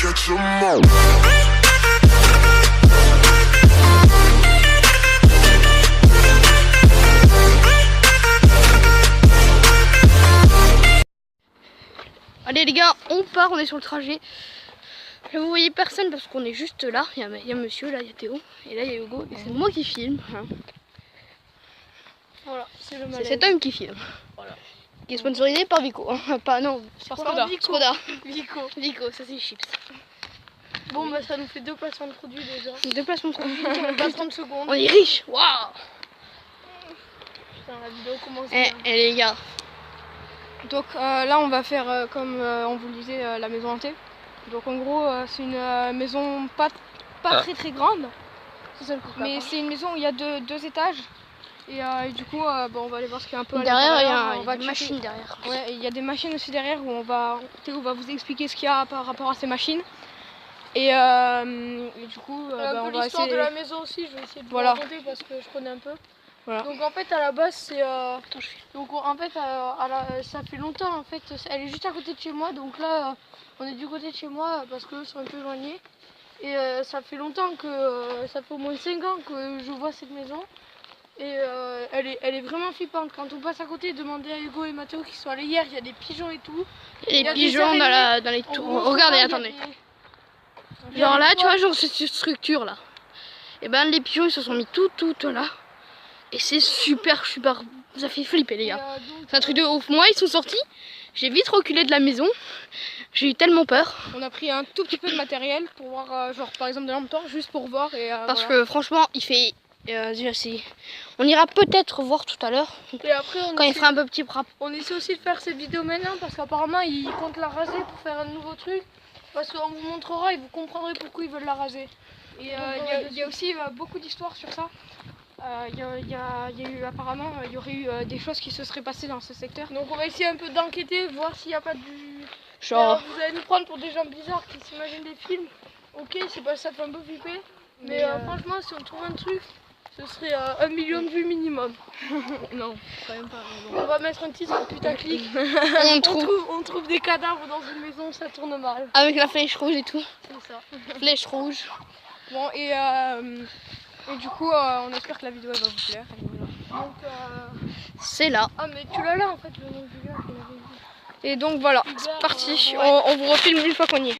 catch 'em all. Allez les gars, on part, on est sur le trajet. Là, vous voyez personne parce qu'on est juste là. Il y a monsieur, là il y a Théo, et là il y a Hugo, et c'est moi qui filme. Hein. Voilà, c'est le C'est malaise. cet homme qui filme. Voilà. Qui est sponsorisé par Vico. Hein. Pas non, par Skoda. Skoda. Vico. Vico, ça c'est chips. Bon, bah ça nous fait 2 placements de produits déjà. Déplacement sur Pas 30 secondes. On est riche. Waouh. Putain, la vidéo commence. Eh les gars. Donc là, on va faire comme on vous le disait, la maison hantée. Donc en gros, c'est une maison pas très grande. Mais c'est une maison où il y a deux étages. Et du coup, bon, on va aller voir ce qu'il y a un peu à Derrière, il y l'intérieur. a une machine derrière. Ouais, il y a des machines aussi derrière où Théo va vous expliquer ce qu'il y a par rapport à ces machines. Et du coup, on va l'histoire essayer de la maison aussi, je vais essayer de vous Voilà. raconter parce que je connais un peu. Voilà. Donc en fait à la base c'est ça fait longtemps en fait, elle est juste à côté de chez moi, donc là on est du côté de chez moi parce que c'est un peu éloigné. Et ça fait longtemps que ça fait au moins 5 ans que je vois cette maison. Et elle est vraiment flippante. Quand on passe à côté, demandez à Hugo et Mathéo qui sont allés hier, il y a des pigeons et tout. Et Il y les a des pigeons araignées. dans les En tours. gros, Regardez, il y a attendez. des- Genre là, tu vois, genre cette structure là. Et ben les pigeons ils se sont mis tout là. Et c'est super. Ça fait flipper les Et, gars. donc, C'est un truc de ouf. Moi ils sont sortis. J'ai vite reculé de la maison. J'ai eu tellement peur. On a pris un tout petit peu de matériel pour voir, genre par exemple des lampes torches, juste pour voir. Et, Parce voilà. que franchement il fait. On ira peut-être voir tout à l'heure. Et après Quand il fera un peu petit rap. on essaie aussi de faire cette vidéo maintenant parce qu'apparemment ils comptent la raser pour faire un nouveau truc. Parce qu'on vous montrera et vous comprendrez pourquoi ils veulent la raser. Et il y a aussi beaucoup d'histoires sur ça. Il y a eu apparemment, il y aurait eu des choses qui se seraient passées dans ce secteur. Donc on va essayer un peu d'enquêter, voir s'il n'y a pas du... Genre. Vous allez nous prendre pour des gens bizarres qui s'imaginent des films. Ok, c'est pas ça, fait un peu flipper. Mais franchement, si on trouve un truc, ce serait 1 million de vues minimum. Non, quand même pas. On va mettre un titre putaclic. On trouve. On trouve des cadavres dans une maison, ça tourne mal. Avec la flèche rouge et tout. C'est ça. Flèche rouge. Bon, et du coup, on espère que la vidéo elle va vous plaire. Et voilà. Donc, C'est là. ah mais tu l'as là en fait, le nom du gars qu'on avait dit. Et donc voilà, c'est parti. On vous refilme une fois qu'on y est.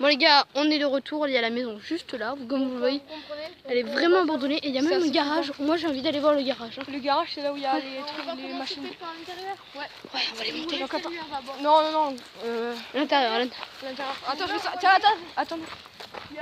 Bon les gars, on est de retour, il y a la maison juste là, comme vous le voyez. Vous comprenez? Elle est vraiment abandonnée et il y a Ça, même un c'est garage. Moi j'ai envie d'aller voir le garage. Hein. Le garage, c'est là où il y a les On trucs, va les commencer machines. peut-être par l'intérieur. Ouais, on va les Vous monter. voulez Donc, attends. celui-là d'abord. Non. À l'intérieur, à l'intérieur. L'intérieur. Attends, je fais ça. Tiens, attends.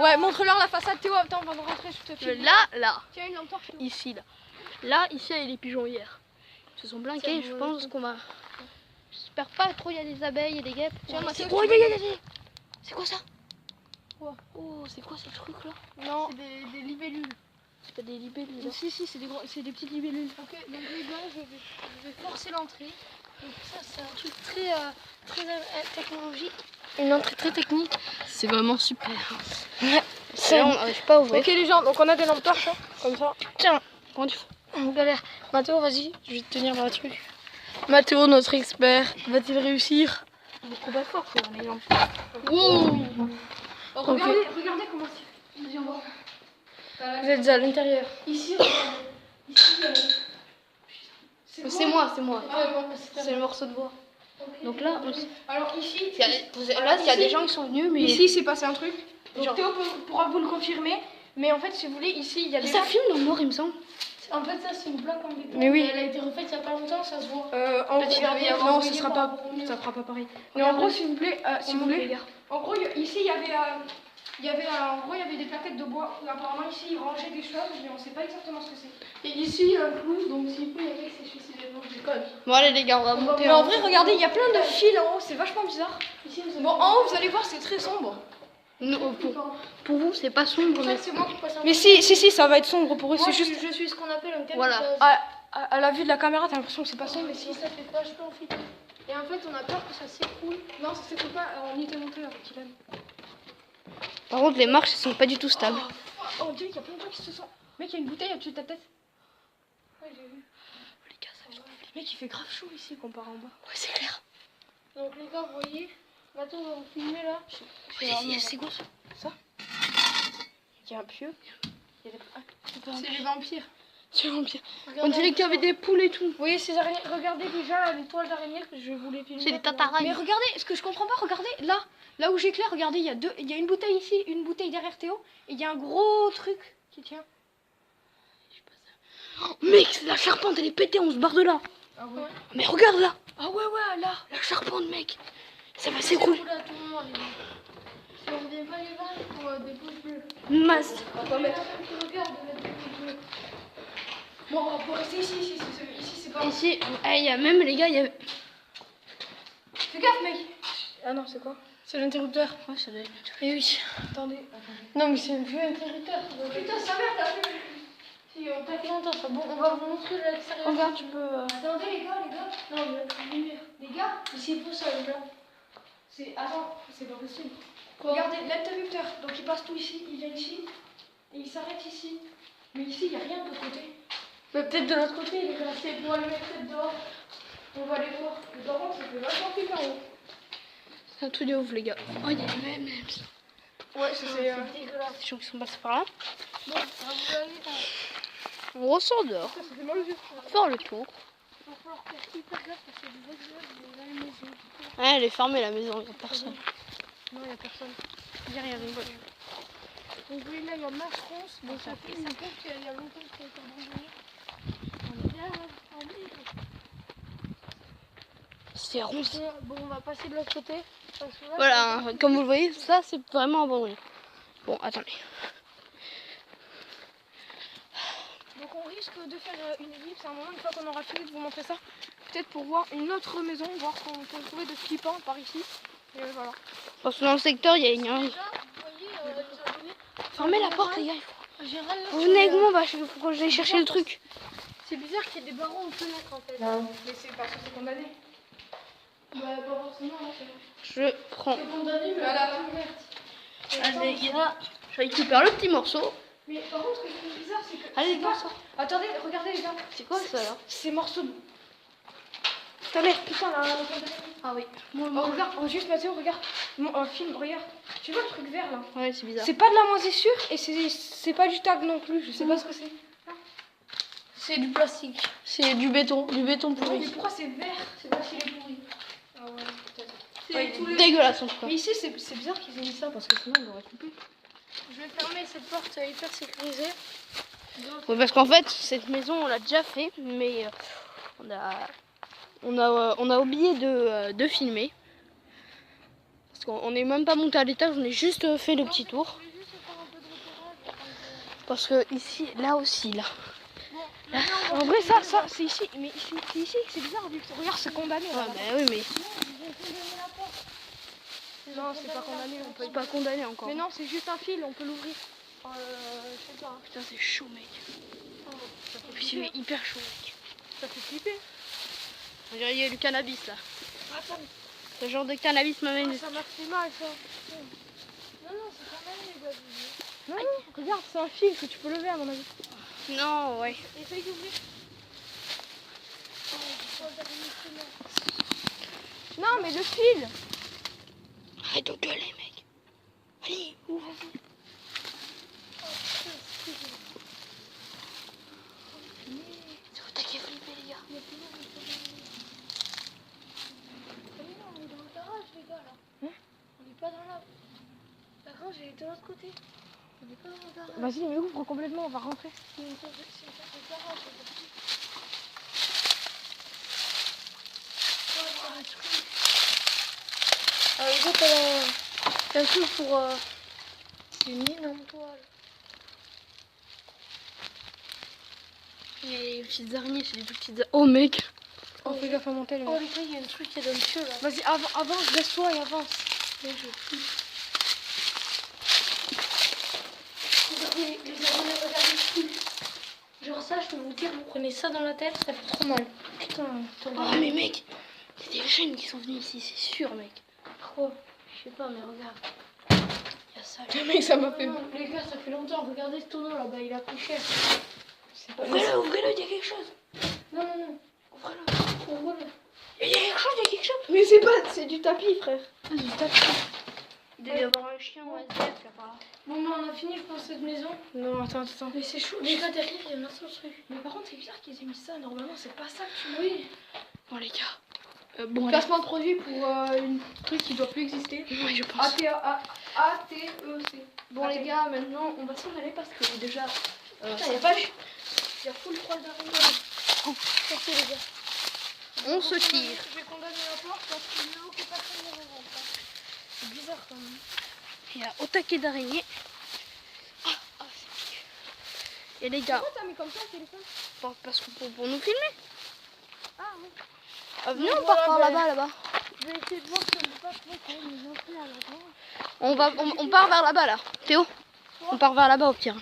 Ouais, montre-leur la façade. Théo, attends, on va rentrer, je te filme. Là. Tiens une lampe torche. Ici, là. Là, ici, il y a les pigeons hier. Ils se sont blanqués, je pense qu'on va... J'espère pas trop, il y a des abeilles et des guêpes. Tiens, Ouais, Mathieu, c'est quoi, tu veux- C'est quoi ça? Quoi? Oh, c'est quoi ces trucs là? Non, c'est des libellules. C'est pas des libellules. Si, c'est des petites libellules. Ok, donc les gars, je vais forcer l'entrée. Donc ça, c'est un truc très technologique. Une entrée très technique. C'est vraiment super. Ça, on n'arrive pas à ouvrir. Ok les gens, donc on a des lampes torches, hein, comme ça. Tiens, comment tu fais? On galère. Mathéo, vas-y, je vais te tenir dans le truc. Mathéo, notre expert, va-t-il réussir? Beaucoup pas fort, c'est un exemple. Wow. Regardez comment c'est. Viens voir. Vous êtes à l'intérieur. Ici, C'est moi. C'est C'est le morceau de bois. Donc là, alors ici, il y a des gens qui sont venus, mais... ici c'est passé un truc. Donc Genre- Théo pourra vous le confirmer. Mais en fait, si vous voulez, ici il y a des Ça gens- filme dans le noir, il me semble. En fait, ça, c'est une plaque en béton. Mais oui. Elle a été refaite il y a pas longtemps, ça se voit. en Peut-être qu'il devait y avoir non, envoyé ça sera par pas, rapport au ça fera pas pareil. Mais en gros, si vous voulez, en gros, ici il y avait, en gros, il y avait des plaquettes de bois. Où, apparemment ici ils rangeaient des choses, mais on sait pas exactement ce que c'est. Et ici, il y a un clou, donc s'il peut, il y a quelqu'un qui s'est suicidé. Donc, je déconne. Bon allez les gars, on va monter. Mais en vrai, regardez, il y a plein de fils en haut, c'est vachement bizarre. Ici, vous avez Bon, en haut, vous allez voir, c'est très sombre. Pour vous, c'est pas sombre, mais... c'est moi qui passe un Mais si, ça va être sombre pour eux, Moi, c'est juste. je suis ce qu'on appelle un Voilà. capitaine. À la vue de la caméra, t'as l'impression que c'est pas sombre, mais Mais si. si, ça fait vachement flipper. Et en fait, on a peur que ça s'écroule. Non, ça s'écoute pas, on y était monté avec Kylian. Par contre, les marches, elles sont pas du tout stables. Oh, Dieu, il y a plein de gens qui se sont. Mec, il y a une bouteille au-dessus de ta tête. Ouais, j'ai vu. Les gars, ça va être... Mec, il fait grave chaud ici comparé en bas. Ouais, c'est clair. Donc, les gars, vous voyez, Attends, on va filmer là. C'est quoi ça? Il y a un pieu. C'est les vampires. C'est un vampire. Regardez, On dirait qu'il y avait des poules et tout. Vous voyez ces araignées? Regardez déjà les toiles d'araignée que je voulais filmer. C'est des tatarailles. Mais regardez, ce que je comprends pas, regardez là où j'éclaire, regardez, il y a une bouteille ici, une bouteille derrière Théo, et il y a un gros truc qui tient. Oh, mec, la charpente elle est pétée, on se barre de là. Ah ouais. Mais regarde là, Ah ouais, là. la charpente, mec. Ça va s'écrouler. Là, tout le monde, les gars. Si on revient pas les vaches pour des pouces bleus. Masse. Attends, mais Tu regardes, mettre des pouces bleus. bon, on va rester ici, ici c'est pas. Ici, il y a même les gars, il y a. Fais gaffe, mec. Ah non, c'est quoi? C'est l'interrupteur. Ouais, ça doit être. Eh oui. Attendez. Non, mais c'est un vieux interrupteur. Putain, sa mère, t'as fait. Si, on t'a fait longtemps ça. Bon, on va vous montrer l'extérieur. Regarde, tu peux. Attendez, les gars. Non, mais lumière. Les gars, ici, il faut ça, les gars. Attends, c'est pas possible. Quoi? Regardez l'interrupteur. Donc il passe tout ici, il vient ici, et il s'arrête ici. Mais ici, il n'y a rien de l'autre côté. Mais peut-être de l'autre côté, les gars. C'est pour aller mettre peut-être dehors. On va aller voir. Mais par contre, ça fait vachement flipper en haut. C'est un truc de ouf, les gars. Oh, il y a des mêmes. Ouais, c'est. C'est dégueulasse. Les gens qui sont passés par là. Bon, vous allez là. On ressort dehors. Ça fait mal aux yeux. On va faire le tour. Il va falloir faire hyper gaffe parce qu'il y a des exemples dans les maisons. Ouais, elle est fermée la maison, il n'y a personne. Non, il n'y a personne. Il n'y a rien. Donc oui, là, il y a Masseronce. Donc ça prouve qu'il y a longtemps que ça a été abandonné. On est bien en ville. C'est rond. Bon, on va passer de l'autre côté. Parce que là, Voilà, hein, comme vous le voyez, ça c'est vraiment abandonné. Bon, attendez. Donc on risque de faire une ellipse à un moment, une fois qu'on aura fini de vous montrer ça. Peut-être pour voir une autre maison, voir ce qu'on peut trouver de flippant par ici. Et voilà. Parce que dans le secteur, il y a une. déjà, vous voyez, les abonnés. Fermez la porte, les gars. En général, là, Vous venez avec moi, bah, faut que j'aille chercher le truc. c'est bizarre qu'il y ait des barreaux aux fenêtres en fait. Non, mais c'est parce que c'est condamné. Bah, pas forcément, hein, c'est Je prends. condamné, mais Voilà. à la ouverte. Allez, les gars, je récupère le petit morceau. Mais par contre, ce que je trouve bizarre, c'est que. Allez, c'est prends pas- ça. Attendez, regardez les gars. C'est quoi ça là? Ces morceaux de. Attendez, putain là. Ah oui. Oh, regarde, oh, juste Mathéo, regarde. Mon film, regarde. Tu vois le truc vert là? Ouais, c'est bizarre. C'est pas de la moisissure et c'est pas du tag non plus. Je sais pas ce que c'est. C'est du plastique. C'est du béton Mais pourri. pourquoi c'est vert? C'est parce qu'il est pourri. Ah ouais, peut-être. C'est tous les... Dégueulasse en tout cas. Mais ici, c'est bizarre qu'ils aient mis ça parce que sinon on l'aurait coupé. Je vais fermer cette porte hyper sécurisée. Ouais, parce qu'en fait, cette maison, on l'a déjà fait, mais on a oublié de filmer. Parce qu'on n'est même pas monté à l'étage, on a juste fait le petit tour. Je vais juste faire un peu de repérage. Parce que ici, là aussi, là. Bon, maintenant, on va En vrai, ça, c'est ici. Mais ici, c'est ici que c'est bizarre vu que regarde, c'est condamné. Ouais, là. bah oui, mais ils ont condamné la porte. Non, c'est pas condamné. On peut... c'est pas condamné encore. Mais non, c'est juste un fil, on peut l'ouvrir. Je sais pas. Putain, c'est chaud, mec. Et puis c'est hyper chaud, mec. Ça fait flipper. On dirait qu'il y a du cannabis là. Attends, Ce genre de cannabis m'amène. Ça m'a fait mal ça. Non, non, c'est condamné les gars. non, non, regarde, c'est un fil que tu peux lever à mon avis. Non, ouais. Essaye d'ouvrir. Non, mais le fil. Arrête de gueuler, mec. Allez, ouvre. C'est vous qui flipper, les gars. Mais non, on est dans le garage les gars là. Hein? On n'est pas dans la grange, elle est de l'autre côté. On n'est pas dans le garage. Vas-y, mais ouvre complètement, on va rentrer. C'est une sorte de garage. les gars. Oh, un truc. Les gars, t'as un truc pour une énorme toile. Les petites araignées, c'est des tout petites. Oh, mec. Oh, fais gaffe à monter, les Oh gars. les gars, il y a un truc qui est dans le feu là. Vas-y, avance, laisse-toi et avance. Regardez, les abonnés, regardez ce truc. Genre ça, je peux vous dire, vous prenez ça dans la tête, ça fait trop mal. Putain, Oh, mais mec, il y a des jeunes qui sont venus ici, c'est sûr, mec. Pourquoi? Je sais pas, mais regarde. Il y a ça. Mais ça m'a fait Non, les gars, ça fait longtemps. Regardez ce tonneau là-bas, il a pris cher. Ouvrez-le, ouvrez-le, il y a quelque chose. Non, non, non. Ouvrez-le. Ouvre-le. Il y a quelque chose, il y a quelque chose. ketchup? Mais c'est du tapis, frère. Ah, c'est du tapis. Il doit y avoir un chien ou un SDF là par là. Bon, mais on a fini, je pense, cette maison. Non, attends. Mais c'est chaud. Les gars, derrière, il y a un autre truc. Mais par contre, c'est bizarre qu'ils aient mis ça. Normalement, c'est pas ça que tu vois. Oui. Bon les gars. Bon allez. Placement de produit pour un truc qui doit plus exister. Ouais, je pense. A-T-E-C. Bon les gars, maintenant on va s'en aller parce que déjà... Putain, il y a pas... Il y a full poil d'araignée. Sortez, les gars. On se tire. Je vais condamner la porte parce que non, que personne ne rentre. C'est bizarre quand même. Il y a au taquet d'araignée. Ah, c'est piqué. Et les gars, Pourquoi t'as mis comme ça le téléphone? parce que pour nous filmer. Ah oui. Venez, Donc on part voilà, par là-bas. Je vais essayer de voir si on peut pas trouver quand même les entrées à l'avant. On part vers là-bas là. Théo, on part vers là-bas au pire.